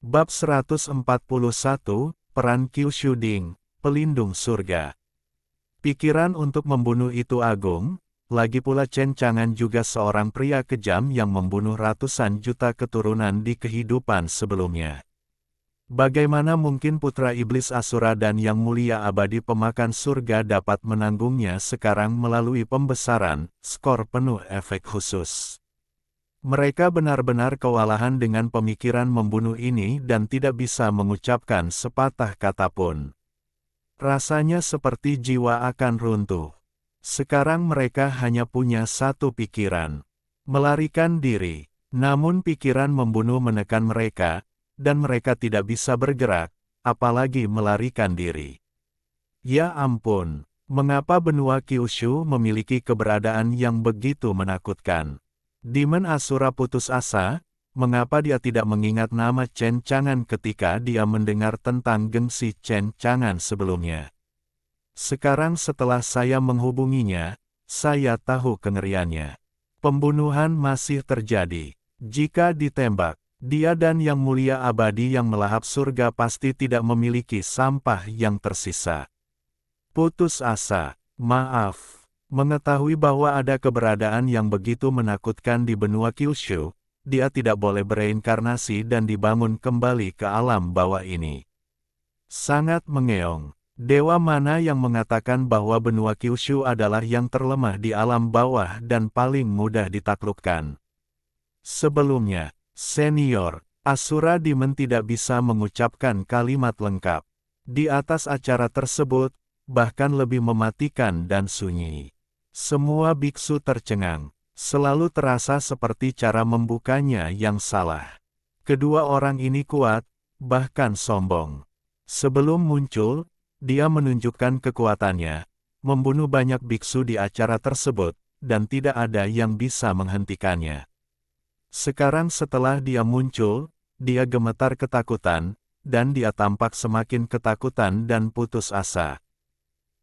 Bab 141, Peran Kyushu Ding, Pelindung Surga. Pikiran untuk membunuh itu agung, lagi pula Chen Chang'an juga seorang pria kejam yang membunuh ratusan juta keturunan di kehidupan sebelumnya. Bagaimana mungkin putra iblis Asura dan yang mulia abadi pemakan surga dapat menanggungnya sekarang melalui pembesaran, skor penuh efek khusus. Mereka benar-benar kewalahan dengan pemikiran membunuh ini dan tidak bisa mengucapkan sepatah kata pun. Rasanya seperti jiwa akan runtuh. Sekarang mereka hanya punya satu pikiran. Melarikan diri. Namun pikiran membunuh menekan mereka, dan mereka tidak bisa bergerak, apalagi melarikan diri. Ya ampun, mengapa benua Kyushu memiliki keberadaan yang begitu menakutkan? Demon Asura putus asa, mengapa dia tidak mengingat nama Chen Chang'an ketika dia mendengar tentang gengsi Chen Chang'an sebelumnya. Sekarang setelah saya menghubunginya, saya tahu kengeriannya. Pembunuhan masih terjadi. Jika ditembak, dia dan yang mulia abadi yang melahap surga pasti tidak memiliki sampah yang tersisa. Putus asa, maaf. Mengetahui bahwa ada keberadaan yang begitu menakutkan di benua Kyushu, dia tidak boleh bereinkarnasi dan dibangun kembali ke alam bawah ini. Sangat mengeong. Dewa mana yang mengatakan bahwa benua Kyushu adalah yang terlemah di alam bawah dan paling mudah ditaklukkan? Sebelumnya, senior, Asura Demon tidak bisa mengucapkan kalimat lengkap. Di atas acara tersebut, bahkan lebih mematikan dan sunyi. Semua biksu tercengang, selalu terasa seperti cara membukanya yang salah. Kedua orang ini kuat, bahkan sombong. Sebelum muncul, dia menunjukkan kekuatannya, membunuh banyak biksu di acara tersebut, dan tidak ada yang bisa menghentikannya. Sekarang setelah dia muncul, dia gemetar ketakutan, dan dia tampak semakin ketakutan dan putus asa.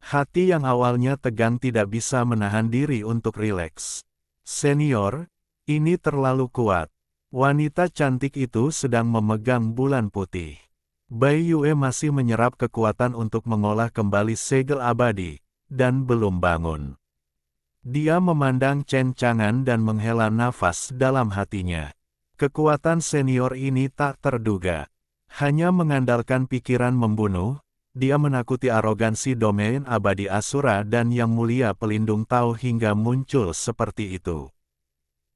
Hati yang awalnya tegang tidak bisa menahan diri untuk rileks. Senior, ini terlalu kuat. Wanita cantik itu sedang memegang bulan putih. Bai Yue masih menyerap kekuatan untuk mengolah kembali segel abadi, dan belum bangun. Dia memandang Chen Chang'an dan menghela nafas dalam hatinya. Kekuatan senior ini tak terduga. Hanya mengandalkan pikiran membunuh, dia menakuti arogansi domain abadi Asura dan yang mulia pelindung Tao hingga muncul seperti itu.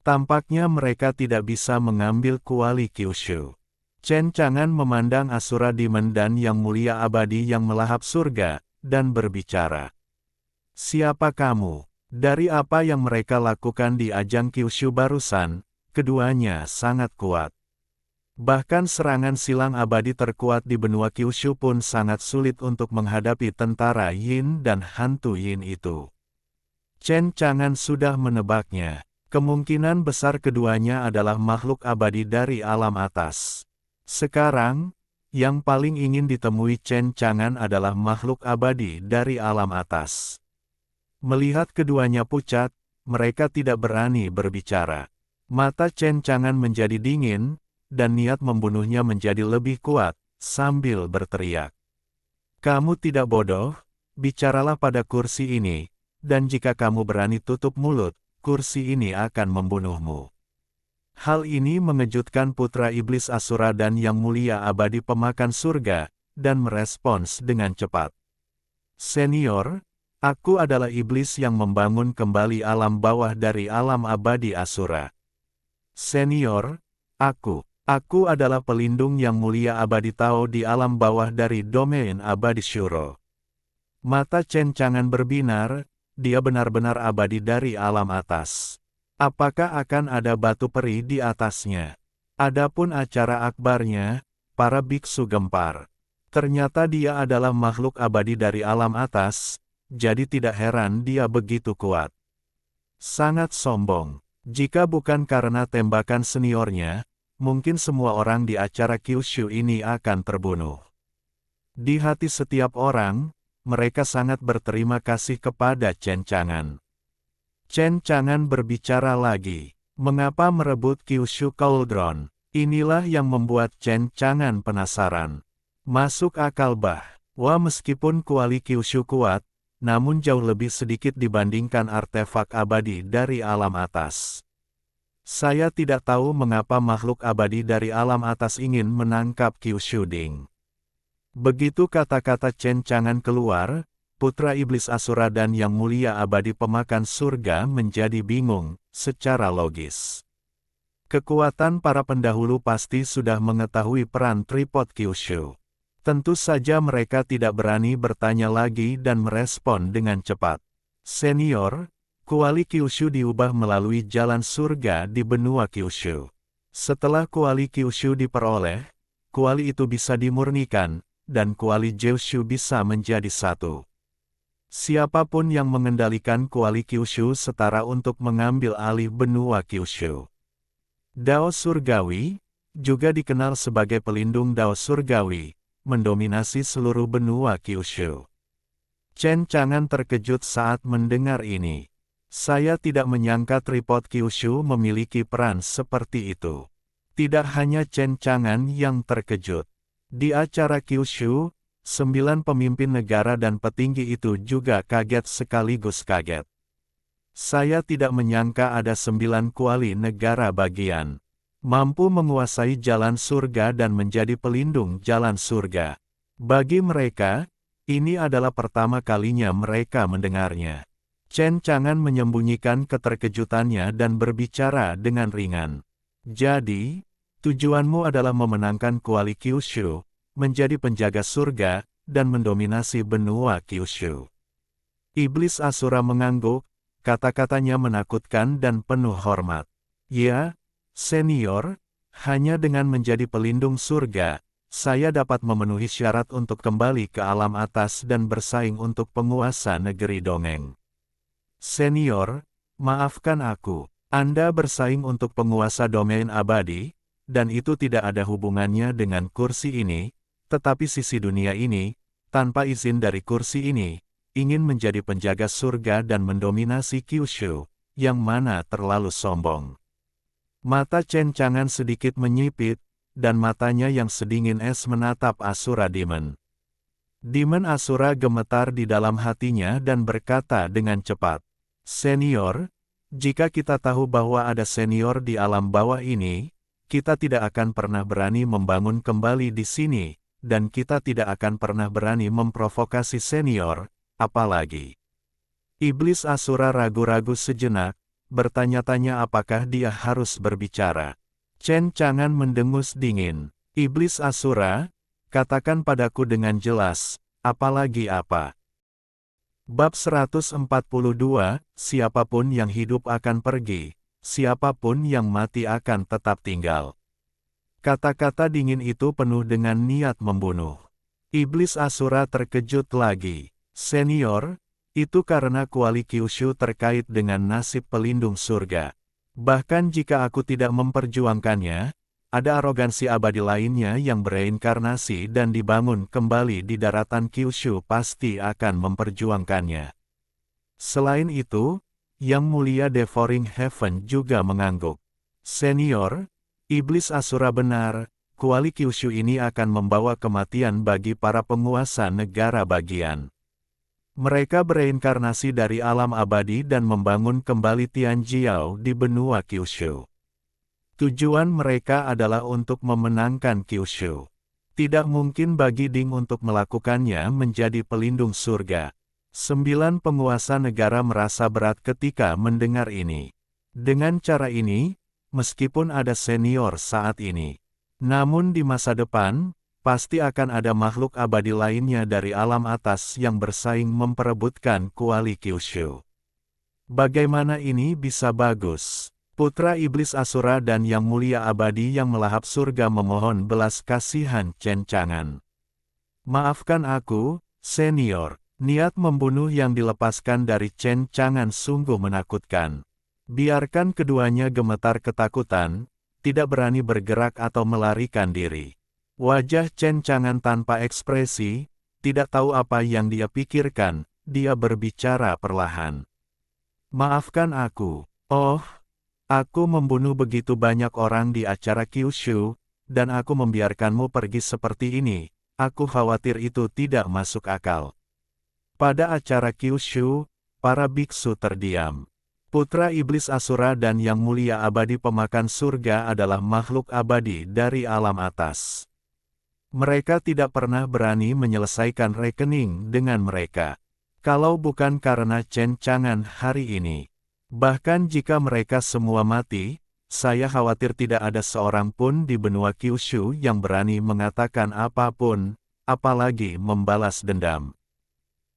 Tampaknya mereka tidak bisa mengambil kuali Kyushu. Chen Chang'an memandang Asura Demon dan yang mulia abadi yang melahap surga, dan berbicara. Siapa kamu? Dari apa yang mereka lakukan di ajang Kyushu barusan, keduanya sangat kuat. Bahkan serangan silang abadi terkuat di benua Kyushu pun sangat sulit untuk menghadapi tentara Yin dan hantu Yin itu. Chen Chang'an sudah menebaknya. Kemungkinan besar keduanya adalah makhluk abadi dari alam atas. Sekarang, yang paling ingin ditemui Chen Chang'an adalah makhluk abadi dari alam atas. Melihat keduanya pucat, mereka tidak berani berbicara. Mata Chen Chang'an menjadi dingin, dan niat membunuhnya menjadi lebih kuat, sambil berteriak. Kamu tidak bodoh, bicaralah pada kursi ini, dan jika kamu berani tutup mulut, kursi ini akan membunuhmu. Hal ini mengejutkan putra iblis Asura dan yang mulia abadi pemakan surga, dan merespons dengan cepat. Senior, aku adalah iblis yang membangun kembali alam bawah dari alam abadi Asura. Senior, Aku adalah pelindung yang mulia abadi Tao di alam bawah dari domain abadi Shuro. Mata Chen Chang'an berbinar, dia benar-benar abadi dari alam atas. Apakah akan ada batu peri di atasnya? Adapun acara akbarnya, para biksu gempar. Ternyata dia adalah makhluk abadi dari alam atas, jadi tidak heran dia begitu kuat. Sangat sombong. Jika bukan karena tembakan seniornya, mungkin semua orang di acara Kyushu ini akan terbunuh. Di hati setiap orang, mereka sangat berterima kasih kepada Chen Chang'an. Chen Chang'an berbicara lagi. Mengapa merebut Kyushu Cauldron? Inilah yang membuat Chen Chang'an penasaran. Masuk akal bah. Wah, meskipun kuali Kyushu kuat, namun jauh lebih sedikit dibandingkan artefak abadi dari alam atas. Saya tidak tahu mengapa makhluk abadi dari alam atas ingin menangkap Kyushu Ding. Begitu kata-kata Chen Chang'an keluar, putra iblis Asura dan yang mulia abadi pemakan surga menjadi bingung, secara logis. Kekuatan para pendahulu pasti sudah mengetahui peran tripod Kyushu. Tentu saja mereka tidak berani bertanya lagi dan merespon dengan cepat. Senior, kuali Kyushu diubah melalui jalan surga di benua Kyushu. Setelah kuali Kyushu diperoleh, kuali itu bisa dimurnikan, dan kuali Jeoshu bisa menjadi satu. Siapapun yang mengendalikan kuali Kyushu setara untuk mengambil alih benua Kyushu. Dao Surgawi, juga dikenal sebagai pelindung Dao Surgawi, mendominasi seluruh benua Kyushu. Chen Chang'an terkejut saat mendengar ini. Saya tidak menyangka tripod Kyushu memiliki peran seperti itu. Tidak hanya Chen Chang'an yang terkejut. Di acara Kyushu, 9 pemimpin negara dan petinggi itu juga kaget sekaligus kaget. Saya tidak menyangka ada 9 kuali negara bagian mampu menguasai jalan surga dan menjadi pelindung jalan surga. Bagi mereka, ini adalah pertama kalinya mereka mendengarnya. Chen Chang'an menyembunyikan keterkejutannya dan berbicara dengan ringan. Jadi, tujuanmu adalah memenangkan kuali Kyushu, menjadi penjaga surga, dan mendominasi benua Kyushu. Iblis Asura mengangguk, kata-katanya menakutkan dan penuh hormat. Ya, Senior, hanya dengan menjadi pelindung surga, saya dapat memenuhi syarat untuk kembali ke alam atas dan bersaing untuk penguasa negeri dongeng. Senior, maafkan aku, Anda bersaing untuk penguasa domain abadi, dan itu tidak ada hubungannya dengan kursi ini, tetapi sisi dunia ini, tanpa izin dari kursi ini, ingin menjadi penjaga surga dan mendominasi Kyushu, yang mana terlalu sombong. Mata Chen Chang'an sedikit menyipit, dan matanya yang sedingin es menatap Asura Demon. Demon Asura gemetar di dalam hatinya dan berkata dengan cepat, Senior, jika kita tahu bahwa ada senior di alam bawah ini, kita tidak akan pernah berani membangun kembali di sini, dan kita tidak akan pernah berani memprovokasi senior, apalagi. Iblis Asura ragu-ragu sejenak, bertanya-tanya apakah dia harus berbicara. Chen Chang'an mendengus dingin. Iblis Asura, katakan padaku dengan jelas, apalagi apa. Bab 142, siapapun yang hidup akan pergi, siapapun yang mati akan tetap tinggal. Kata-kata dingin itu penuh dengan niat membunuh. Iblis Asura terkejut lagi. Senior, itu karena kuali Kyushu terkait dengan nasib pelindung surga. Bahkan jika aku tidak memperjuangkannya, ada arogansi abadi lainnya yang bereinkarnasi dan dibangun kembali di daratan Kyushu pasti akan memperjuangkannya. Selain itu, Yang Mulia Devouring Heaven juga mengangguk. Senior, Iblis Asura benar, kuali Kyushu ini akan membawa kematian bagi para penguasa negara bagian. Mereka bereinkarnasi dari alam abadi dan membangun kembali Tianjiao di benua Kyushu. Tujuan mereka adalah untuk memenangkan Kyushu. Tidak mungkin bagi Ding untuk melakukannya menjadi pelindung surga. 9 penguasa negara merasa berat ketika mendengar ini. Dengan cara ini, meskipun ada senior saat ini, namun di masa depan, pasti akan ada makhluk abadi lainnya dari alam atas yang bersaing memperebutkan kuali Kyushu. Bagaimana ini bisa bagus? Putra Iblis Asura dan Yang Mulia Abadi yang melahap surga memohon belas kasihan Chen Chang'an. Maafkan aku, senior. Niat membunuh yang dilepaskan dari Chen Chang'an sungguh menakutkan. Biarkan keduanya gemetar ketakutan, tidak berani bergerak atau melarikan diri. Wajah Chen Chang'an tanpa ekspresi, tidak tahu apa yang dia pikirkan, dia berbicara perlahan. Maafkan aku. Oh, Aku membunuh begitu banyak orang di acara Kyushu, dan aku membiarkanmu pergi seperti ini. Aku khawatir itu tidak masuk akal. Pada acara Kyushu, para biksu terdiam. Putra iblis Asura dan Yang Mulia Abadi Pemakan Surga adalah makhluk abadi dari alam atas. Mereka tidak pernah berani menyelesaikan rekening dengan mereka. Kalau bukan karena cencangan hari ini. Bahkan jika mereka semua mati, saya khawatir tidak ada seorang pun di benua Kyushu yang berani mengatakan apapun, apalagi membalas dendam.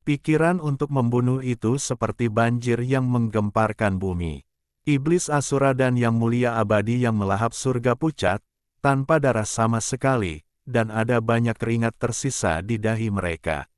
Pikiran untuk membunuh itu seperti banjir yang menggemparkan bumi. Iblis Asura dan Yang Mulia Abadi yang melahap surga pucat, tanpa darah sama sekali, dan ada banyak keringat tersisa di dahi mereka.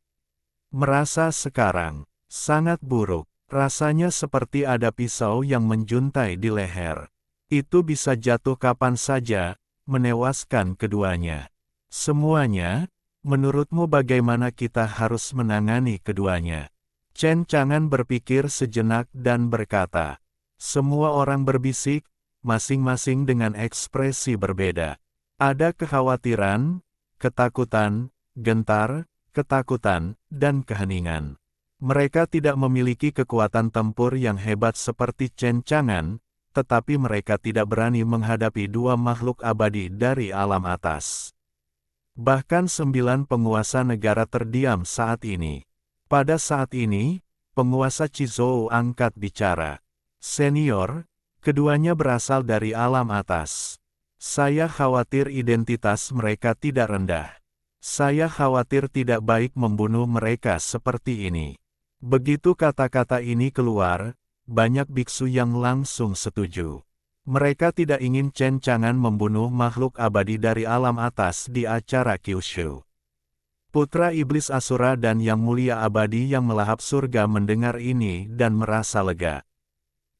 Merasa sekarang sangat buruk, rasanya seperti ada pisau yang menjuntai di leher. Itu bisa jatuh kapan saja, menewaskan keduanya. Semuanya, menurutmu bagaimana kita harus menangani keduanya? Chen Chang'an berpikir sejenak dan berkata. Semua orang berbisik, masing-masing dengan ekspresi berbeda. Ada kekhawatiran, ketakutan, gentar, ketakutan, dan keheningan. Mereka tidak memiliki kekuatan tempur yang hebat seperti Chen Chang'an, tetapi mereka tidak berani menghadapi dua makhluk abadi dari alam atas. Bahkan 9 penguasa negara terdiam saat ini. Pada saat ini, penguasa Chizhou angkat bicara. Senior, keduanya berasal dari alam atas. Saya khawatir identitas mereka tidak rendah. Saya khawatir tidak baik membunuh mereka seperti ini. Begitu kata-kata ini keluar, banyak biksu yang langsung setuju. Mereka tidak ingin Chen Chang'an membunuh makhluk abadi dari alam atas di acara Kyushu. Putra Iblis Asura dan Yang Mulia Abadi yang melahap surga mendengar ini dan merasa lega.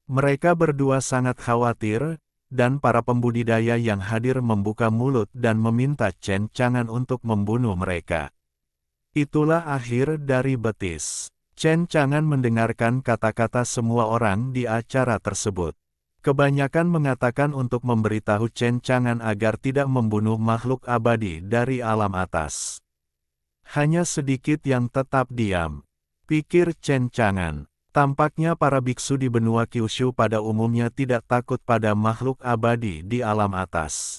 Mereka berdua sangat khawatir, dan para pembudidaya yang hadir membuka mulut dan meminta Chen Chang'an untuk membunuh mereka. Itulah akhir dari betis. Chen Chang'an mendengarkan kata-kata semua orang di acara tersebut. Kebanyakan mengatakan untuk memberitahu Chen Chang'an agar tidak membunuh makhluk abadi dari alam atas. Hanya sedikit yang tetap diam. Pikir Chen Chang'an. Tampaknya para biksu di benua Kyushu pada umumnya tidak takut pada makhluk abadi di alam atas.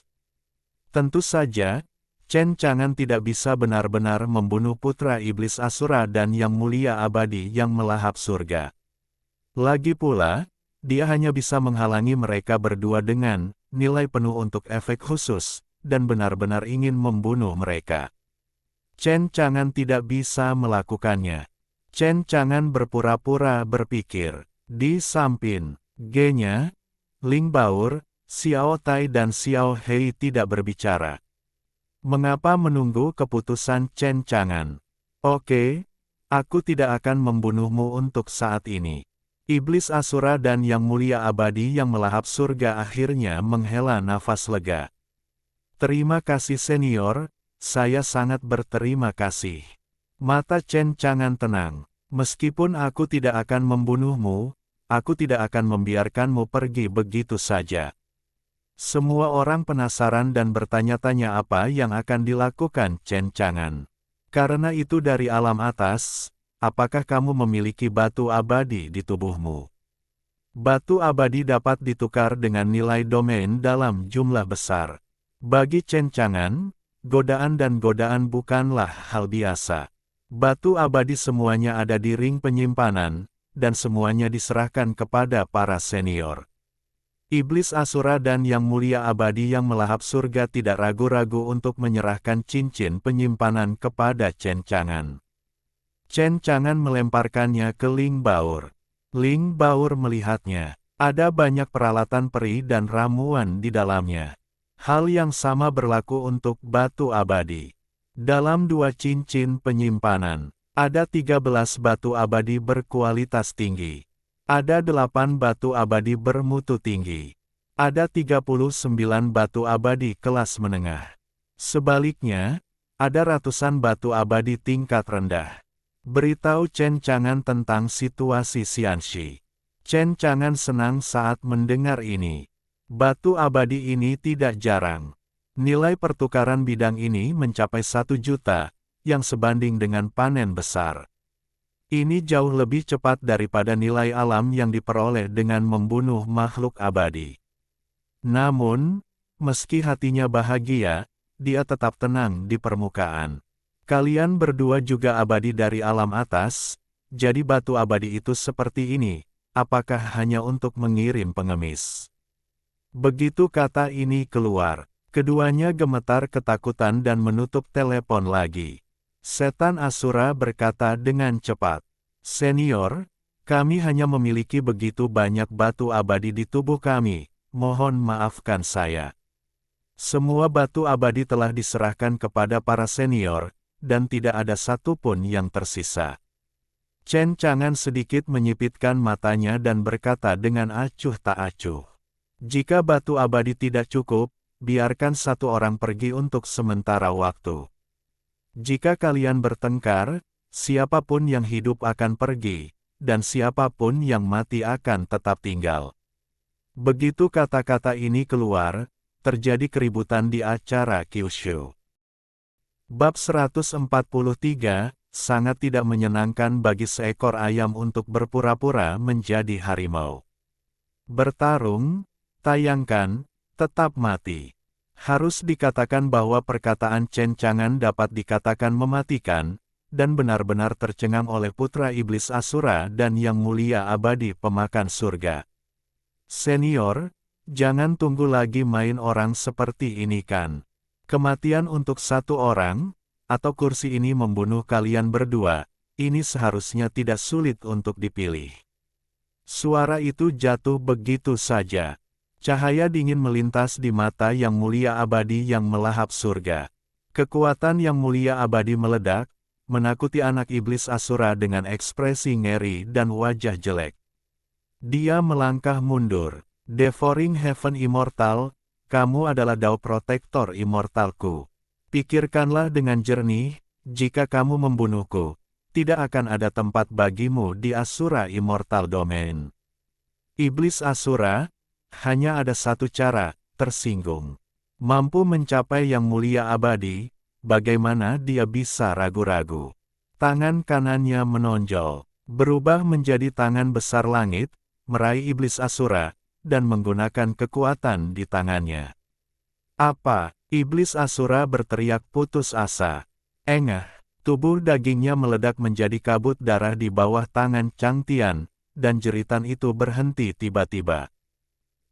Tentu saja, Chen Chang'an tidak bisa benar-benar membunuh putra iblis Asura dan Yang Mulia Abadi yang melahap surga. Lagi pula, dia hanya bisa menghalangi mereka berdua dengan nilai penuh untuk efek khusus, dan benar-benar ingin membunuh mereka. Chen Chang'an tidak bisa melakukannya. Chen Chang'an berpura-pura berpikir. Di samping G-nya, Ling Baur, Xiao Tai dan Xiao Hei tidak berbicara. Mengapa menunggu keputusan Chen Chang'an? Oke, aku tidak akan membunuhmu untuk saat ini. Iblis Asura dan Yang Mulia Abadi yang melahap surga akhirnya menghela nafas lega. Terima kasih senior, saya sangat berterima kasih. Mata Chen Chang'an tenang. Meskipun aku tidak akan membunuhmu, aku tidak akan membiarkanmu pergi begitu saja. Semua orang penasaran dan bertanya-tanya apa yang akan dilakukan Chen Chang'an. Karena itu dari alam atas, apakah kamu memiliki batu abadi di tubuhmu? Batu abadi dapat ditukar dengan nilai domain dalam jumlah besar. Bagi Chen Chang'an, godaan dan godaan bukanlah hal biasa. Batu abadi semuanya ada di ring penyimpanan, dan semuanya diserahkan kepada para senior. Iblis Asura dan Yang Mulia Abadi yang melahap surga tidak ragu-ragu untuk menyerahkan cincin penyimpanan kepada Chen Chang'an. Chen Chang'an melemparkannya ke Ling Baur. Ling Baur melihatnya. Ada banyak peralatan peri dan ramuan di dalamnya. Hal yang sama berlaku untuk batu abadi. Dalam 2 cincin penyimpanan, ada 13 batu abadi berkualitas tinggi. Ada 8 batu abadi bermutu tinggi. Ada 39 batu abadi kelas menengah. Sebaliknya, ada ratusan batu abadi tingkat rendah. Beritahu Chen Chang'an tentang situasi Xianxi. Chen Chang'an senang saat mendengar ini. Batu abadi ini tidak jarang. Nilai pertukaran bidang ini mencapai 1 juta, yang sebanding dengan panen besar. Ini jauh lebih cepat daripada nilai alam yang diperoleh dengan membunuh makhluk abadi. Namun, meski hatinya bahagia, dia tetap tenang di permukaan. Kalian berdua juga abadi dari alam atas, jadi batu abadi itu seperti ini, apakah hanya untuk mengirim pengemis? Begitu kata ini keluar, keduanya gemetar ketakutan dan menutup telepon lagi. Setan Asura berkata dengan cepat, "Senior, kami hanya memiliki begitu banyak batu abadi di tubuh kami, mohon maafkan saya. Semua batu abadi telah diserahkan kepada para senior, dan tidak ada satupun yang tersisa." Chen Chang'an sedikit menyipitkan matanya dan berkata dengan acuh tak acuh, "Jika batu abadi tidak cukup, biarkan satu orang pergi untuk sementara waktu. Jika kalian bertengkar, siapapun yang hidup akan pergi, dan siapapun yang mati akan tetap tinggal." Begitu kata-kata ini keluar, terjadi keributan di acara Kyushu. Bab 143, sangat tidak menyenangkan bagi seekor ayam untuk berpura-pura menjadi harimau. Bertarung, tayangkan, tetap mati. Harus dikatakan bahwa perkataan Chen Chang'an dapat dikatakan mematikan, dan benar-benar tercengang oleh putra iblis Asura dan yang mulia abadi pemakan surga. "Senior, jangan tunggu lagi main orang seperti ini kan. Kematian untuk satu orang, atau kursi ini membunuh kalian berdua, ini seharusnya tidak sulit untuk dipilih." Suara itu jatuh begitu saja. Cahaya dingin melintas di mata yang mulia abadi yang melahap surga. Kekuatan yang mulia abadi meledak, menakuti anak iblis Asura dengan ekspresi ngeri dan wajah jelek. Dia melangkah mundur. "Devouring Heaven Immortal, kamu adalah Dao Protektor Immortalku. Pikirkanlah dengan jernih, jika kamu membunuhku, tidak akan ada tempat bagimu di Asura Immortal Domain." Iblis Asura, hanya ada satu cara, tersinggung. Mampu mencapai yang mulia abadi, bagaimana dia bisa ragu-ragu? Tangan kanannya menonjol, berubah menjadi tangan besar langit, meraih iblis Asura, dan menggunakan kekuatan di tangannya. "Apa?" Iblis Asura berteriak putus asa. Engah, tubuh dagingnya meledak menjadi kabut darah di bawah tangan Chang Tian, dan jeritan itu berhenti tiba-tiba.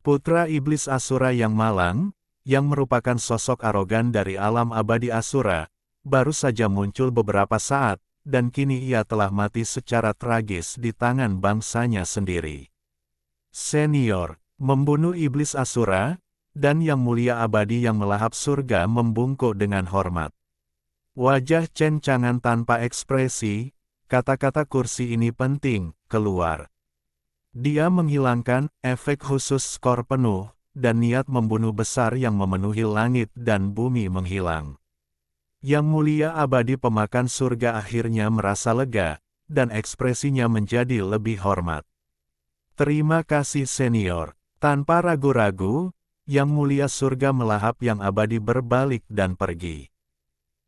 Putra iblis Asura yang malang, yang merupakan sosok arogan dari alam abadi Asura, baru saja muncul beberapa saat, dan kini ia telah mati secara tragis di tangan bangsanya sendiri. Senior, membunuh iblis Asura, dan yang mulia abadi yang melahap surga membungkuk dengan hormat. Wajah Chen Chang'an tanpa ekspresi, kata-kata kursi ini penting, keluar. Dia menghilangkan efek khusus skor penuh, dan niat membunuh besar yang memenuhi langit dan bumi menghilang. Yang mulia abadi pemakan surga akhirnya merasa lega, dan ekspresinya menjadi lebih hormat. "Terima kasih senior." Tanpa ragu-ragu, yang mulia surga melahap yang abadi berbalik dan pergi.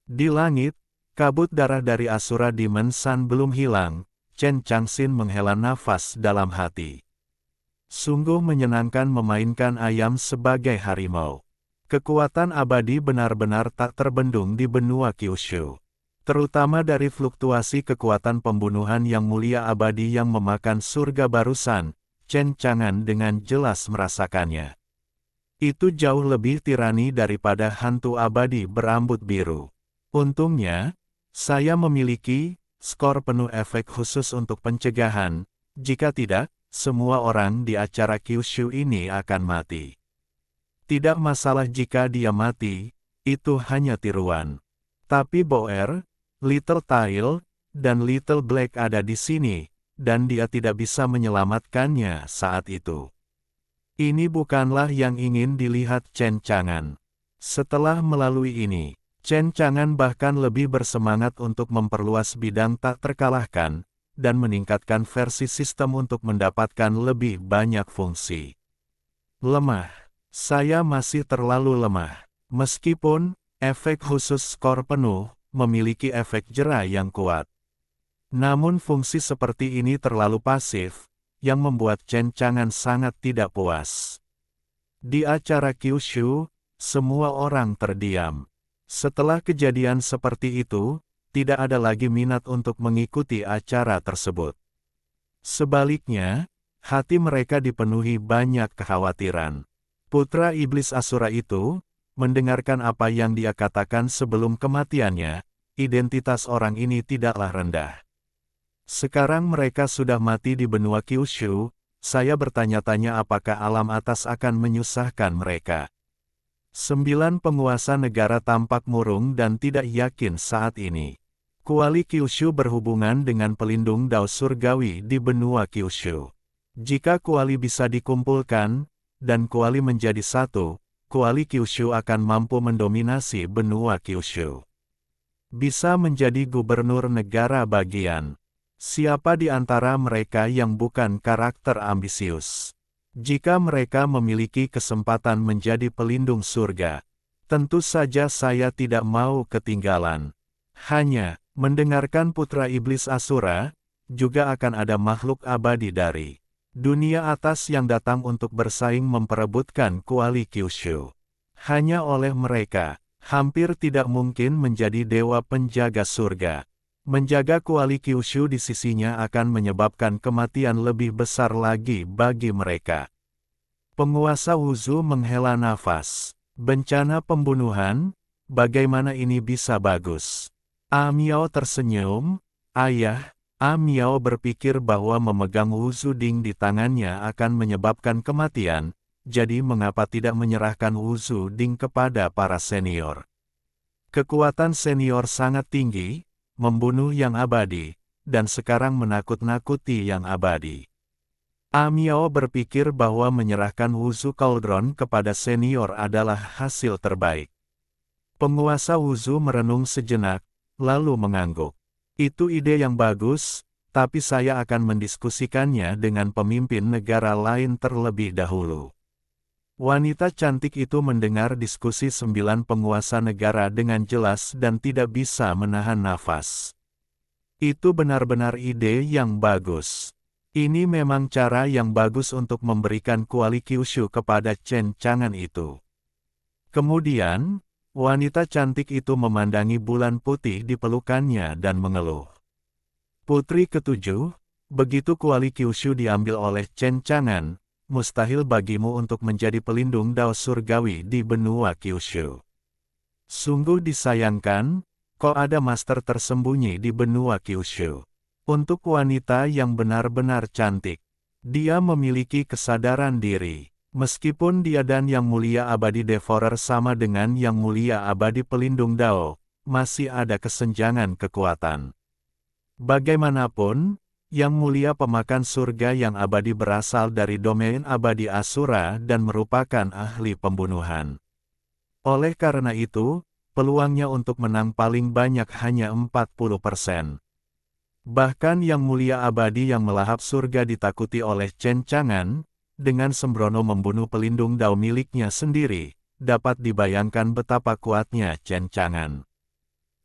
Di langit, kabut darah dari Asura Demon Sun belum hilang. Chen Changxin menghela nafas dalam hati. Sungguh menyenangkan memainkan ayam sebagai harimau. Kekuatan abadi benar-benar tak terbendung di benua Kyushu. Terutama dari fluktuasi kekuatan pembunuhan yang mulia abadi yang memakan surga barusan, Chen Chang'an dengan jelas merasakannya. Itu jauh lebih tirani daripada hantu abadi berambut biru. Untungnya, saya memiliki skor penuh efek khusus untuk pencegahan, jika tidak, semua orang di acara Kyushu ini akan mati. Tidak masalah jika dia mati, itu hanya tiruan. Tapi Boer, Little Tail, dan Little Black ada di sini, dan dia tidak bisa menyelamatkannya saat itu. Ini bukanlah yang ingin dilihat Chen Chang'an. Setelah melalui ini, Chen Chang'an bahkan lebih bersemangat untuk memperluas bidang tak terkalahkan, dan meningkatkan versi sistem untuk mendapatkan lebih banyak fungsi. Lemah. Saya masih terlalu lemah. Meskipun, efek khusus skor penuh, memiliki efek jera yang kuat. Namun fungsi seperti ini terlalu pasif, yang membuat Chen Chang'an sangat tidak puas. Di acara Kyushu, semua orang terdiam. Setelah kejadian seperti itu, tidak ada lagi minat untuk mengikuti acara tersebut. Sebaliknya, hati mereka dipenuhi banyak kekhawatiran. Putra iblis Asura itu, mendengarkan apa yang dia katakan sebelum kematiannya, identitas orang ini tidaklah rendah. Sekarang mereka sudah mati di benua Kyushu, saya bertanya-tanya apakah alam atas akan menyusahkan mereka. 9 penguasa negara tampak murung dan tidak yakin saat ini. Kuali Kyushu berhubungan dengan pelindung Dao Surgawi di benua Kyushu. Jika kuali bisa dikumpulkan, dan kuali menjadi satu, kuali Kyushu akan mampu mendominasi benua Kyushu. Bisa menjadi gubernur negara bagian. Siapa di antara mereka yang bukan karakter ambisius? Jika mereka memiliki kesempatan menjadi pelindung surga, tentu saja saya tidak mau ketinggalan. Hanya, mendengarkan putra iblis Asura, juga akan ada makhluk abadi dari dunia atas yang datang untuk bersaing memperebutkan kuali Kyushu. Hanya oleh mereka, hampir tidak mungkin menjadi dewa penjaga surga. Menjaga kuali Kyushu di sisinya akan menyebabkan kematian lebih besar lagi bagi mereka. Penguasa Wuzu menghela nafas. Bencana pembunuhan, bagaimana ini bisa bagus? Miao tersenyum, ayah. Miao berpikir bahwa memegang Wuzu Ding di tangannya akan menyebabkan kematian, jadi mengapa tidak menyerahkan Wuzu Ding kepada para senior? Kekuatan senior sangat tinggi, membunuh yang abadi, dan sekarang menakut-nakuti yang abadi. Miao berpikir bahwa menyerahkan Wuzu Cauldron kepada senior adalah hasil terbaik. Penguasa Wuzu merenung sejenak, lalu mengangguk. Itu ide yang bagus, tapi saya akan mendiskusikannya dengan pemimpin negara lain terlebih dahulu. Wanita cantik itu mendengar diskusi 9 penguasa negara dengan jelas dan tidak bisa menahan nafas. Itu benar-benar ide yang bagus. Ini memang cara yang bagus untuk memberikan kuali Kyushu kepada Chen Chang'an itu. Kemudian, wanita cantik itu memandangi bulan putih di pelukannya dan mengeluh. Putri ketujuh, begitu kuali Kyushu diambil oleh Chen Chang'an, mustahil bagimu untuk menjadi pelindung Dao Surgawi di benua Kyushu. Sungguh disayangkan, kok ada master tersembunyi di benua Kyushu. Untuk wanita yang benar-benar cantik, dia memiliki kesadaran diri. Meskipun dia dan Yang Mulia Abadi Devourer sama dengan Yang Mulia Abadi Pelindung Dao, masih ada kesenjangan kekuatan. Bagaimanapun, Yang Mulia Pemakan Surga yang abadi berasal dari domain abadi Asura dan merupakan ahli pembunuhan. Oleh karena itu, peluangnya untuk menang paling banyak hanya 40%. Bahkan Yang Mulia Abadi yang melahap surga ditakuti oleh Chen Chang'an, dengan sembrono membunuh pelindung Dao miliknya sendiri, dapat dibayangkan betapa kuatnya Chen Chang'an.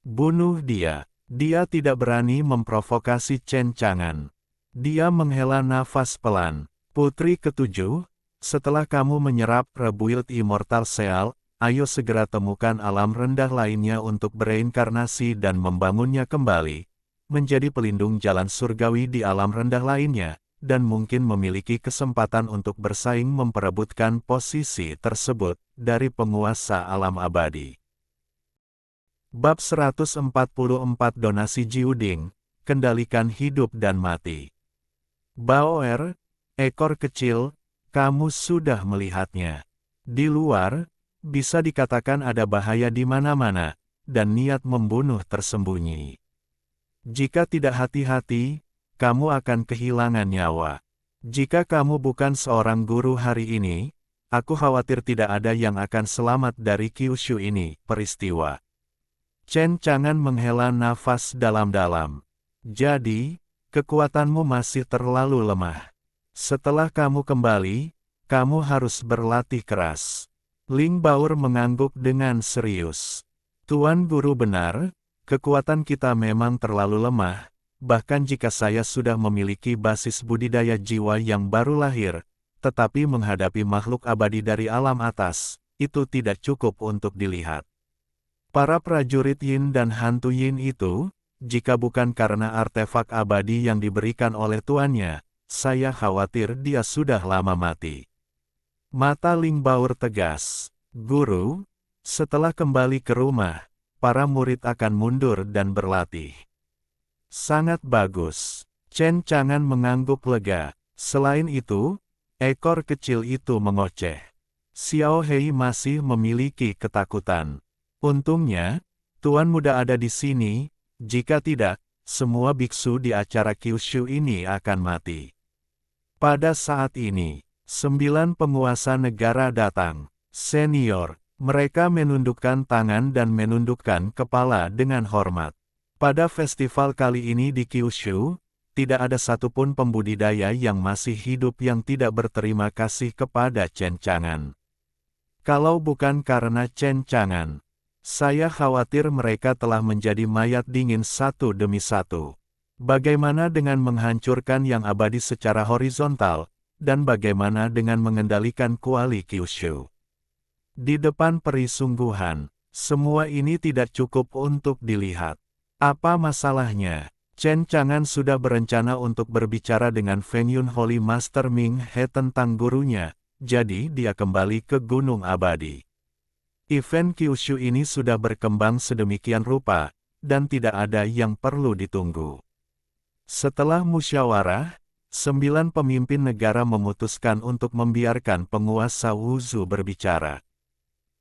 Bunuh dia. Dia tidak berani memprovokasi Chen Chang'an. Dia menghela nafas pelan. Putri ketujuh, setelah kamu menyerap Rebuild Immortal Seal, ayo segera temukan alam rendah lainnya untuk bereinkarnasi dan membangunnya kembali, menjadi pelindung jalan surgawi di alam rendah lainnya, dan mungkin memiliki kesempatan untuk bersaing memperebutkan posisi tersebut dari penguasa alam abadi. Bab 144 Donasi Jiuding, Kendalikan Hidup dan Mati. Baoer, ekor kecil, kamu sudah melihatnya. Di luar, bisa dikatakan ada bahaya di mana-mana, dan niat membunuh tersembunyi. Jika tidak hati-hati, kamu akan kehilangan nyawa. Jika kamu bukan seorang guru hari ini, aku khawatir tidak ada yang akan selamat dari Kyushu ini, peristiwa. Chen Chang'an menghela nafas dalam-dalam. Jadi, Kekuatanmu masih terlalu lemah. Setelah kamu kembali, kamu harus berlatih keras. Ling Baur mengangguk dengan serius. Tuan Guru benar, kekuatan kita memang terlalu lemah, bahkan jika saya sudah memiliki basis budidaya jiwa yang baru lahir, tetapi menghadapi makhluk abadi dari alam atas, itu tidak cukup untuk dilihat. Para prajurit Yin dan hantu Yin itu, jika bukan karena artefak abadi yang diberikan oleh tuannya, saya khawatir dia sudah lama mati. Mata Ling Baur tegas. Guru, setelah kembali ke rumah, para murid akan mundur dan berlatih. Sangat bagus. Chen Chang'an mengangguk lega. Selain itu, ekor kecil itu mengoceh. Xiao Hei masih memiliki ketakutan. Untungnya, Tuan Muda ada di sini, jika tidak, semua biksu di acara Kyushu ini akan mati. Pada saat ini, 9 penguasa negara datang. Senior, mereka menundukkan tangan dan menundukkan kepala dengan hormat. Pada festival kali ini di Kyushu, tidak ada satupun pembudidaya yang masih hidup yang tidak berterima kasih kepada Chen Chang'an. Kalau bukan karena Chen Chang'an, saya khawatir mereka telah menjadi mayat dingin satu demi satu. Bagaimana dengan menghancurkan yang abadi secara horizontal, dan bagaimana dengan mengendalikan kuali Kyushu? Di depan perisungguhan, semua ini tidak cukup untuk dilihat. Apa masalahnya? Chen Chang'an sudah berencana untuk berbicara dengan Feng Yun Holy Master Ming He tentang gurunya, jadi dia kembali ke Gunung Abadi. Event Kyushu ini sudah berkembang sedemikian rupa, dan tidak ada yang perlu ditunggu. Setelah musyawarah, 9 pemimpin negara memutuskan untuk membiarkan penguasa Wuzu berbicara.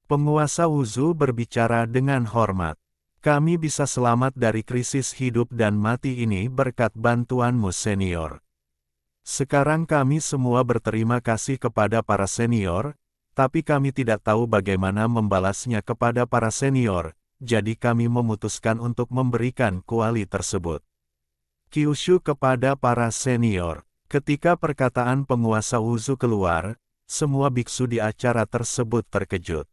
Penguasa Wuzu berbicara dengan hormat. Kami bisa selamat dari krisis hidup dan mati ini berkat bantuanmu senior. Sekarang kami semua berterima kasih kepada para senior, tapi kami tidak tahu bagaimana membalasnya kepada para senior, jadi kami memutuskan untuk memberikan kuali tersebut. Kyushu kepada para senior. Ketika perkataan penguasa Wuzu keluar, semua biksu di acara tersebut terkejut.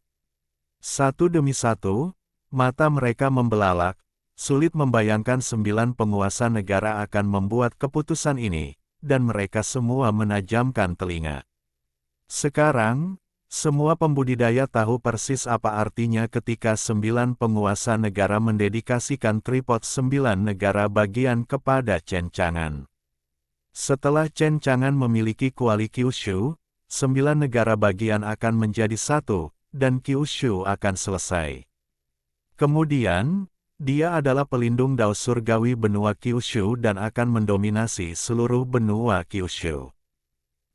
Satu demi satu, mata mereka membelalak, sulit membayangkan 9 penguasa negara akan membuat keputusan ini, dan mereka semua menajamkan telinga. Sekarang, semua pembudidaya tahu persis apa artinya ketika 9 penguasa negara mendedikasikan tripod 9 negara bagian kepada Chen Chang'an. Setelah Chen Chang'an memiliki kuali Kyushu, 9 negara bagian akan menjadi satu, dan Kyushu akan selesai. Kemudian, dia adalah pelindung Dao Surgawi benua Kyushu dan akan mendominasi seluruh benua Kyushu.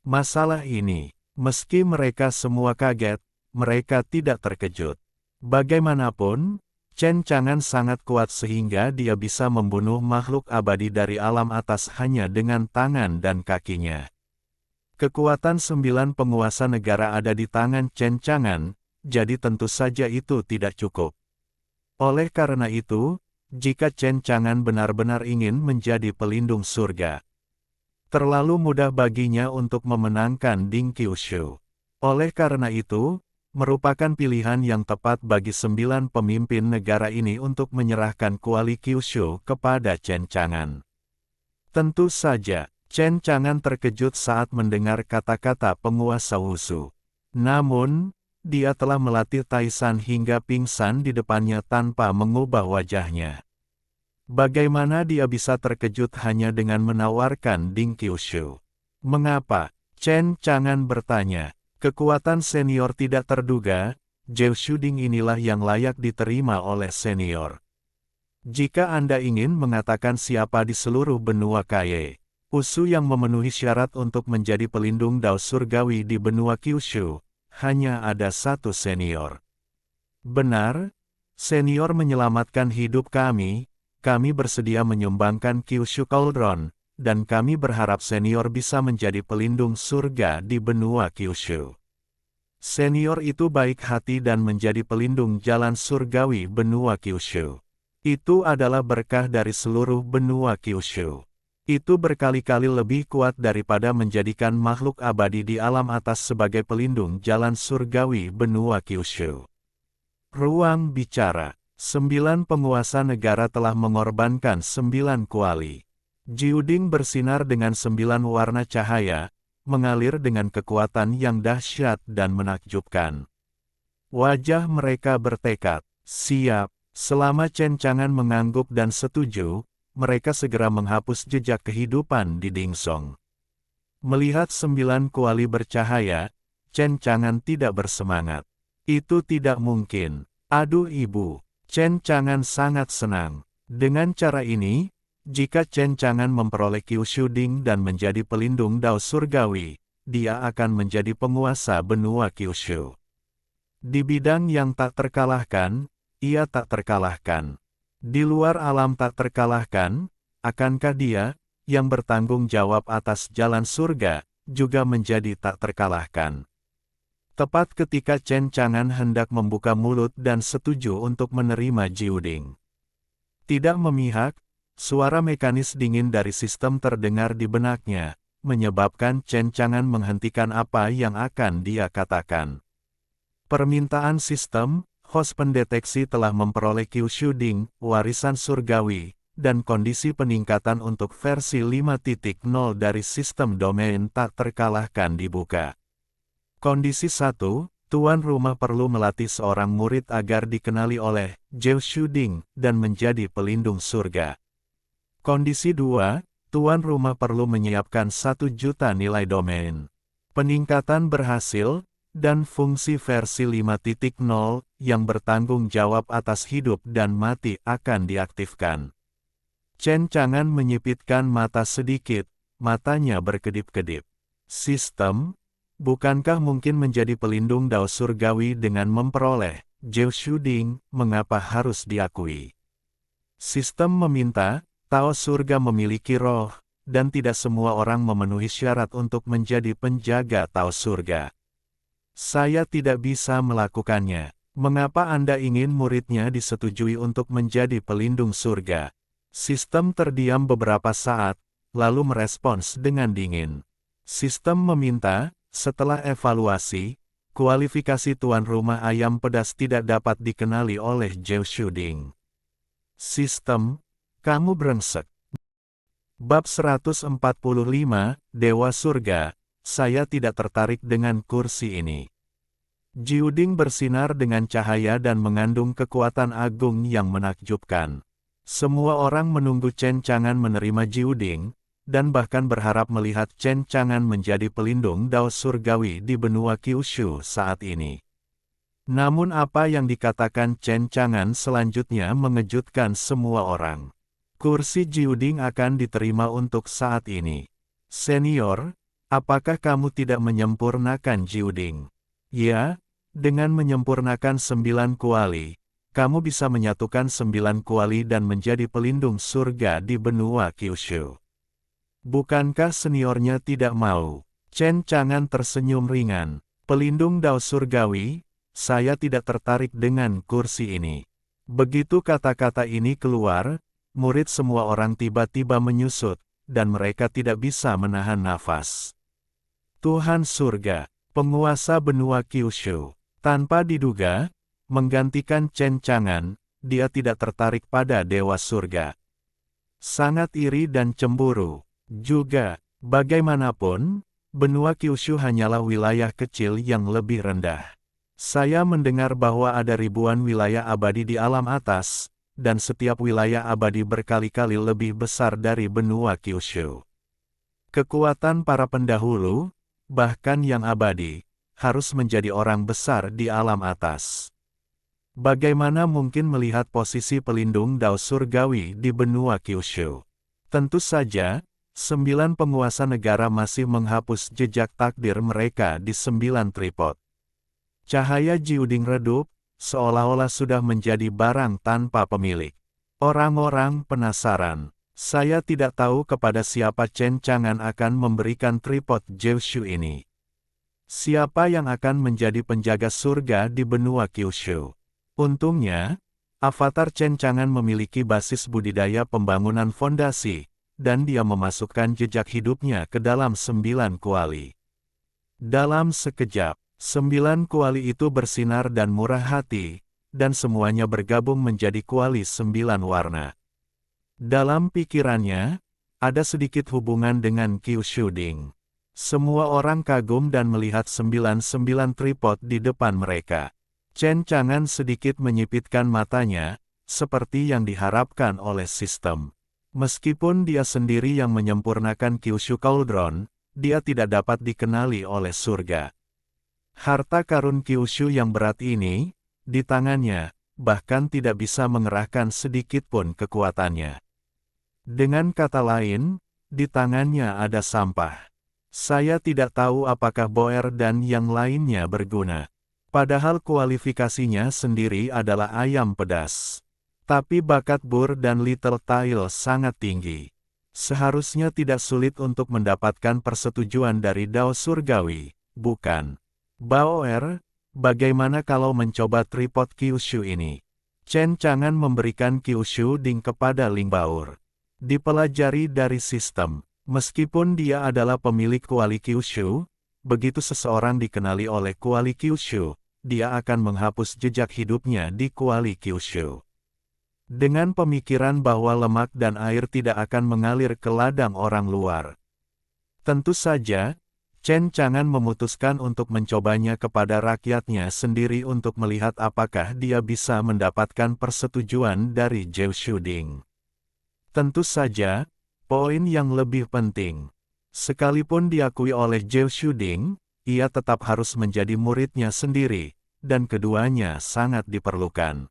Masalah ini, meski mereka semua kaget, mereka tidak terkejut. Bagaimanapun, Chen Chang'an sangat kuat sehingga dia bisa membunuh makhluk abadi dari alam atas hanya dengan tangan dan kakinya. Kekuatan 9 penguasa negara ada di tangan Chen Chang'an, jadi tentu saja itu tidak cukup. Oleh karena itu, jika Chen Chang'an benar-benar ingin menjadi pelindung surga, terlalu mudah baginya untuk memenangkan Ding Kyushu. Oleh karena itu, merupakan pilihan yang tepat bagi 9 pemimpin negara ini untuk menyerahkan kuali Kyushu kepada Chen Chang'an. Tentu saja, Chen Chang'an terkejut saat mendengar kata-kata penguasa Wuzu. Namun, dia telah melatih Taisan hingga pingsan di depannya tanpa mengubah wajahnya. Bagaimana dia bisa terkejut hanya dengan menawarkan Ding Kyushu? Mengapa? Chen Chang'an bertanya. Kekuatan senior tidak terduga, Zhou Shuding inilah yang layak diterima oleh senior. Jika Anda ingin mengatakan siapa di seluruh benua Kaye, Usu yang memenuhi syarat untuk menjadi pelindung Dao Surgawi di benua Kyushu, hanya ada satu senior. Benar, senior menyelamatkan hidup kami bersedia menyumbangkan Kyushu Cauldron, dan kami berharap senior bisa menjadi pelindung surga di benua Kyushu. Senior itu baik hati dan menjadi pelindung jalan surgawi benua Kyushu. Itu adalah berkah dari seluruh benua Kyushu. Itu berkali-kali lebih kuat daripada menjadikan makhluk abadi di alam atas sebagai pelindung jalan surgawi benua Kyushu. Ruang bicara. 9 penguasa negara telah mengorbankan 9 kuali. Jiuding bersinar dengan 9 warna cahaya, mengalir dengan kekuatan yang dahsyat dan menakjubkan. Wajah mereka bertekad, siap. Selama Chen Chang'an mengangguk dan setuju, mereka segera menghapus jejak kehidupan di Dingsong. Melihat 9 kuali bercahaya, Chen Chang'an tidak bersemangat. Itu tidak mungkin. Aduh ibu, Chen Chang'an sangat senang. Dengan cara ini, jika Chen Chang'an memperoleh Kyushu Ding dan menjadi pelindung Dao Surgawi, dia akan menjadi penguasa benua Kyushu. Di bidang yang tak terkalahkan, ia tak terkalahkan. Di luar alam tak terkalahkan, akankah dia, yang bertanggung jawab atas jalan surga, juga menjadi tak terkalahkan? Tepat ketika Chen Chang'an hendak membuka mulut dan setuju untuk menerima Jiuding. Tidak memihak, suara mekanis dingin dari sistem terdengar di benaknya, menyebabkan Chen Chang'an menghentikan apa yang akan dia katakan. Permintaan sistem, host pendeteksi telah memperoleh Kyushu Ding, warisan surgawi, dan kondisi peningkatan untuk versi 5.0 dari sistem domain tak terkalahkan dibuka. Kondisi 1, tuan rumah perlu melatih seorang murid agar dikenali oleh Kyushu Ding dan menjadi pelindung surga. Kondisi 2, tuan rumah perlu menyiapkan 1 juta nilai domain. Peningkatan berhasil, dan fungsi versi 5.0 yang bertanggung jawab atas hidup dan mati akan diaktifkan. Chen Chang'an menyipitkan mata sedikit, matanya berkedip-kedip. Sistem, bukankah mungkin menjadi pelindung Dao Surgawi dengan memperoleh Kyushu Ding, mengapa harus diakui? Sistem meminta, Tao Surga memiliki roh, dan tidak semua orang memenuhi syarat untuk menjadi penjaga Tao Surga. Saya tidak bisa melakukannya. Mengapa Anda ingin muridnya disetujui untuk menjadi pelindung surga? Sistem terdiam beberapa saat, lalu merespons dengan dingin. Sistem meminta, setelah evaluasi, kualifikasi tuan rumah ayam pedas tidak dapat dikenali oleh Kyushu Ding. Sistem, kamu brengsek. Bab 145, Dewa Surga. Saya tidak tertarik dengan kursi ini. Jiuding bersinar dengan cahaya dan mengandung kekuatan agung yang menakjubkan. Semua orang menunggu Chen Chang'an menerima Jiuding, dan bahkan berharap melihat Chen Chang'an menjadi pelindung Dao Surgawi di benua Kyushu saat ini. Namun apa yang dikatakan Chen Chang'an selanjutnya mengejutkan semua orang. Kursi Jiuding akan diterima untuk saat ini. Senior, apakah kamu tidak menyempurnakan Jiuding? Ya, dengan menyempurnakan 9 kuali, kamu bisa menyatukan 9 kuali dan menjadi pelindung surga di benua Kyushu. Bukankah seniornya tidak mau? Chen Chang'an tersenyum ringan. Pelindung Dao Surgawi, saya tidak tertarik dengan kursi ini. Begitu kata-kata ini keluar, murid semua orang tiba-tiba menyusut, dan mereka tidak bisa menahan nafas. Tuhan Surga, penguasa benua Kyushu, tanpa diduga, menggantikan Chen Chang'an, dia tidak tertarik pada Dewa Surga. Sangat iri dan cemburu. Juga, bagaimanapun, benua Kyushu hanyalah wilayah kecil yang lebih rendah. Saya mendengar bahwa ada ribuan wilayah abadi di alam atas, dan setiap wilayah abadi berkali-kali lebih besar dari benua Kyushu. Kekuatan para pendahulu, bahkan yang abadi, harus menjadi orang besar di alam atas. Bagaimana mungkin melihat posisi pelindung Dao Surgawi di benua Kyushu? Tentu saja, 9 penguasa negara masih menghapus jejak takdir mereka di 9 tripod. Cahaya Jiuding redup, seolah-olah sudah menjadi barang tanpa pemilik. Orang-orang penasaran. Saya tidak tahu kepada siapa Chen Chang'an akan memberikan tripod Kyushu ini. Siapa yang akan menjadi penjaga surga di benua Kyushu? Untungnya, avatar Chen Chang'an memiliki basis budidaya pembangunan fondasi, dan dia memasukkan jejak hidupnya ke dalam 9 kuali. Dalam sekejap, 9 kuali itu bersinar dan murah hati, dan semuanya bergabung menjadi kuali 9 warna. Dalam pikirannya, ada sedikit hubungan dengan Kyushu Ding. Semua orang kagum dan melihat 9 tripod di depan mereka. Chen Chang'an sedikit menyipitkan matanya, seperti yang diharapkan oleh sistem. Meskipun dia sendiri yang menyempurnakan Kyushu Cauldron, dia tidak dapat dikenali oleh surga. Harta karun Kyushu yang berat ini, di tangannya, bahkan tidak bisa mengerahkan sedikit pun kekuatannya. Dengan kata lain, di tangannya ada sampah. Saya tidak tahu apakah Boer dan yang lainnya berguna. Padahal kualifikasinya sendiri adalah ayam pedas. Tapi bakat Bur dan Little Tail sangat tinggi. Seharusnya tidak sulit untuk mendapatkan persetujuan dari Dao Surgawi, bukan? Boer, bagaimana kalau mencoba tripod Kyushu ini? Chen Chang'an memberikan Kyushu Ding kepada Ling Baur. Dipelajari dari sistem. Meskipun dia adalah pemilik kuali Kyushu, begitu seseorang dikenali oleh kuali Kyushu, dia akan menghapus jejak hidupnya di kuali Kyushu. Dengan pemikiran bahwa lemak dan air tidak akan mengalir ke ladang orang luar. Tentu saja, Chen Chang'an memutuskan untuk mencobanya kepada rakyatnya sendiri untuk melihat apakah dia bisa mendapatkan persetujuan dari Zhou Shuding. Tentu saja, poin yang lebih penting. Sekalipun diakui oleh Zhou Shuding, ia tetap harus menjadi muridnya sendiri, dan keduanya sangat diperlukan.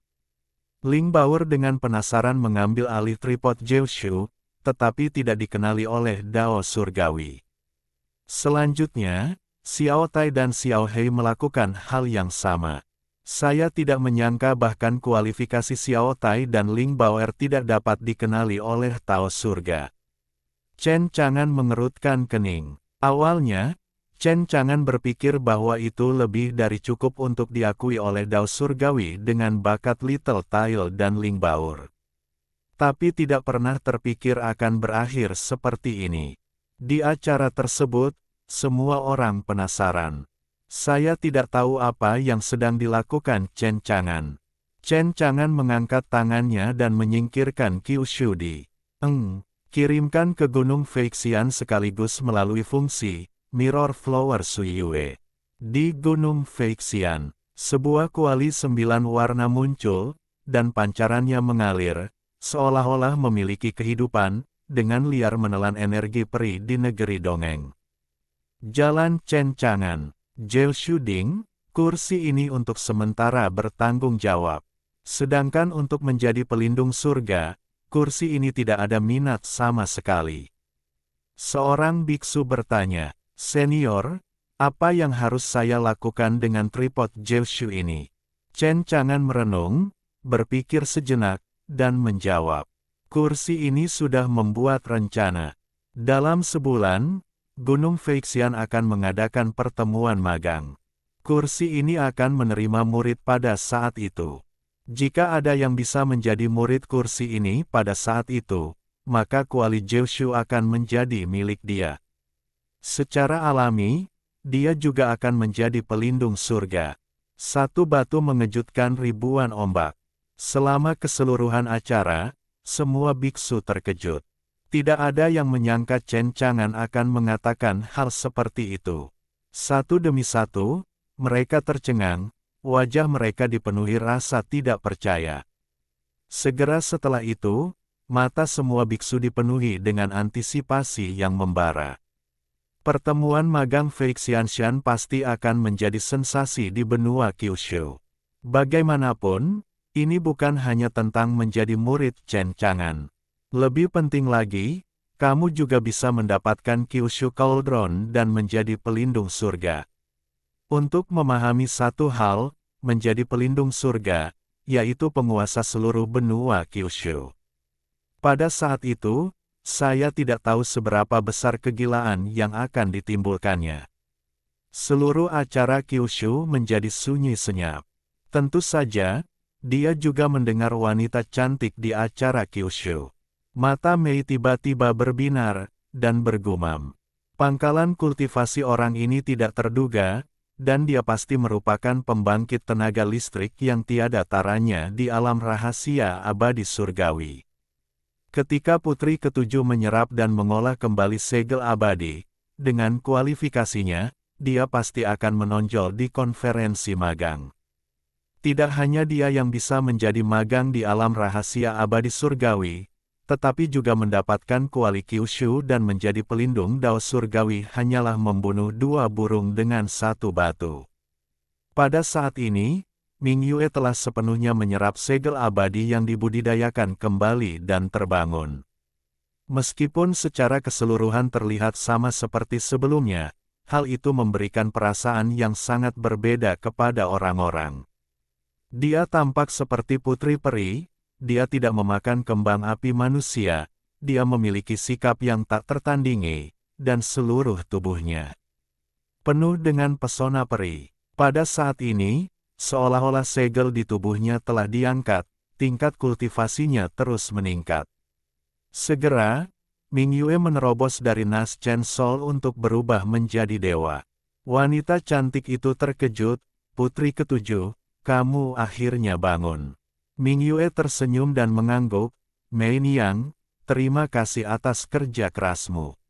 Ling Baur dengan penasaran mengambil alih tripod Zhou Shu, tetapi tidak dikenali oleh Dao Surgawi. Selanjutnya, Xiao Tai dan Xiao Hei melakukan hal yang sama. Saya tidak menyangka bahkan kualifikasi Xiao Tai dan Ling Baur tidak dapat dikenali oleh Tao Surga. Chen Chang'an mengerutkan kening. Awalnya, Chen Chang'an berpikir bahwa itu lebih dari cukup untuk diakui oleh Dao Surgawi dengan bakat Little Tail dan Ling Baur. Tapi tidak pernah terpikir akan berakhir seperti ini. Di acara tersebut, semua orang penasaran. Saya tidak tahu apa yang sedang dilakukan Chen Chang'an. Chen Chang'an mengangkat tangannya dan menyingkirkan Kyushu Di. Kirimkan ke Gunung Feixian sekaligus melalui fungsi Mirror Flower Suiyue. Di Gunung Feixian, sebuah kuali 9 warna muncul, dan pancarannya mengalir, seolah-olah memiliki kehidupan, dengan liar menelan energi peri di negeri dongeng. Jalan Chen Chang'an, Zhou Shuding, kursi ini untuk sementara bertanggung jawab. Sedangkan untuk menjadi pelindung surga, kursi ini tidak ada minat sama sekali. Seorang biksu bertanya, "Senior, apa yang harus saya lakukan dengan tripod Zhou Shu ini?" Chen Chang'an merenung, berpikir sejenak, dan menjawab, "Kursi ini sudah membuat rencana. Dalam sebulan, Gunung Feixian akan mengadakan pertemuan magang. Kursi ini akan menerima murid pada saat itu. Jika ada yang bisa menjadi murid kursi ini pada saat itu, maka kuali Zhou Shu akan menjadi milik dia. Secara alami, dia juga akan menjadi pelindung surga." Satu batu mengejutkan ribuan ombak. Selama keseluruhan acara, semua biksu terkejut. Tidak ada yang menyangka Chen Chang'an akan mengatakan hal seperti itu. Satu demi satu, mereka tercengang, wajah mereka dipenuhi rasa tidak percaya. Segera setelah itu, mata semua biksu dipenuhi dengan antisipasi yang membara. Pertemuan magang Feixianshan pasti akan menjadi sensasi di benua Kyushu. Bagaimanapun, ini bukan hanya tentang menjadi murid Chen Chang'an. Lebih penting lagi, kamu juga bisa mendapatkan Kyushu Cauldron dan menjadi pelindung surga. Untuk memahami satu hal, menjadi pelindung surga, yaitu penguasa seluruh benua Kyushu. Pada saat itu, saya tidak tahu seberapa besar kegilaan yang akan ditimbulkannya. Seluruh acara Kyushu menjadi sunyi senyap. Tentu saja, dia juga mendengar wanita cantik di acara Kyushu. Mata Mei tiba-tiba berbinar, dan bergumam. Pangkalan kultivasi orang ini tidak terduga, dan dia pasti merupakan pembangkit tenaga listrik yang tiada taranya di alam rahasia abadi surgawi. Ketika Putri Ketujuh menyerap dan mengolah kembali segel abadi, dengan kualifikasinya, dia pasti akan menonjol di konferensi magang. Tidak hanya dia yang bisa menjadi magang di alam rahasia abadi surgawi, tetapi juga mendapatkan kuali Kyushu dan menjadi pelindung Dao surgawi hanyalah membunuh dua burung dengan satu batu. Pada saat ini, Ming Yue telah sepenuhnya menyerap segel abadi yang dibudidayakan kembali dan terbangun. Meskipun secara keseluruhan terlihat sama seperti sebelumnya, hal itu memberikan perasaan yang sangat berbeda kepada orang-orang. Dia tampak seperti putri peri, dia tidak memakan kembang api manusia, dia memiliki sikap yang tak tertandingi, dan seluruh tubuhnya penuh dengan pesona peri. Pada saat ini, seolah-olah segel di tubuhnya telah diangkat, tingkat kultivasinya terus meningkat. Segera, Ming Yue menerobos dari Nas Chen Sol untuk berubah menjadi dewa. Wanita cantik itu terkejut, Putri Ketujuh, kamu akhirnya bangun. Ming Yue tersenyum dan mengangguk, Mei Niang, terima kasih atas kerja kerasmu.